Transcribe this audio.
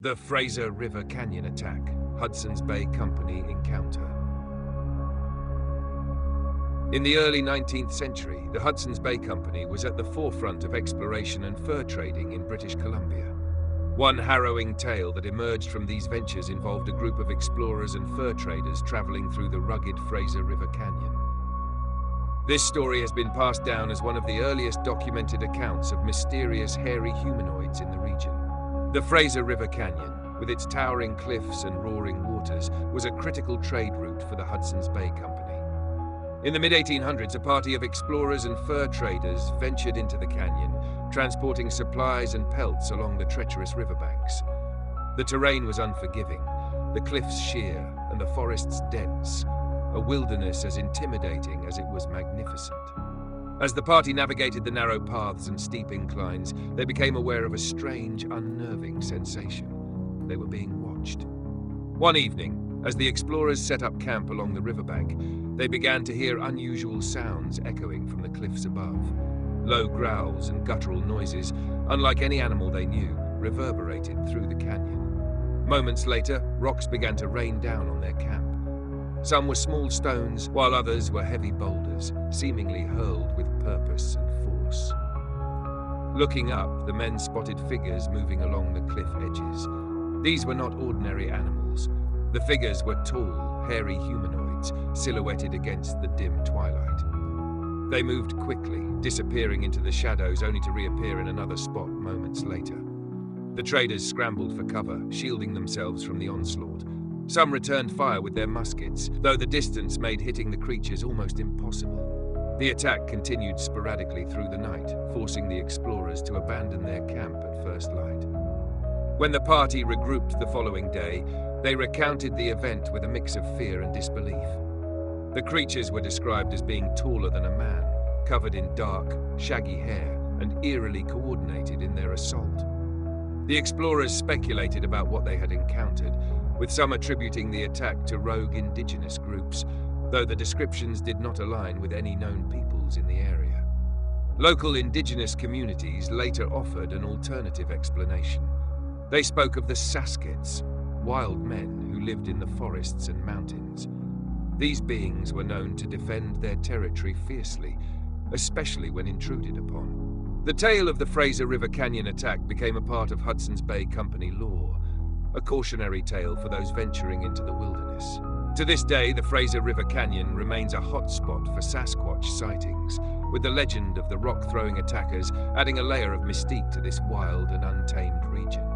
The Fraser River Canyon attack, Hudson's Bay Company encounter. In the early 19th century, the Hudson's Bay Company was at the forefront of exploration and fur trading in British Columbia. One harrowing tale that emerged from these ventures involved a group of explorers and fur traders traveling through the rugged Fraser River Canyon. This story has been passed down as one of the earliest documented accounts of mysterious hairy humanoids in the region. The Fraser River Canyon, with its towering cliffs and roaring waters, was a critical trade route for the Hudson's Bay Company. In the mid-1800s, a party of explorers and fur traders ventured into the canyon, transporting supplies and pelts along the treacherous riverbanks. The terrain was unforgiving, the cliffs sheer and the forests dense, a wilderness as intimidating as it was magnificent. As the party navigated the narrow paths and steep inclines, they became aware of a strange, unnerving sensation. They were being watched. One evening, as the explorers set up camp along the riverbank, they began to hear unusual sounds echoing from the cliffs above. Low growls and guttural noises, unlike any animal they knew, reverberated through the canyon. Moments later, rocks began to rain down on their camp. Some were small stones, while others were heavy boulders, seemingly hurled with purpose and force. Looking up, the men spotted figures moving along the cliff edges. These were not ordinary animals. The figures were tall, hairy humanoids, silhouetted against the dim twilight. They moved quickly, disappearing into the shadows only to reappear in another spot moments later. The traders scrambled for cover, shielding themselves from the onslaught. Some returned fire with their muskets, though the distance made hitting the creatures almost impossible. The attack continued sporadically through the night, forcing the explorers to abandon their camp at first light. When the party regrouped the following day, they recounted the event with a mix of fear and disbelief. The creatures were described as being taller than a man, covered in dark, shaggy hair, and eerily coordinated in their assault. The explorers speculated about what they had encountered, with some attributing the attack to rogue Indigenous groups, though the descriptions did not align with any known peoples in the area. Local Indigenous communities later offered an alternative explanation. They spoke of the Sasqu'ets, wild men who lived in the forests and mountains. These beings were known to defend their territory fiercely, especially when intruded upon. The tale of the Fraser River Canyon attack became a part of Hudson's Bay Company lore, a cautionary tale for those venturing into the wilderness. To this day, the Fraser River Canyon remains a hotspot for Sasquatch sightings, with the legend of the rock-throwing attackers adding a layer of mystique to this wild and untamed region.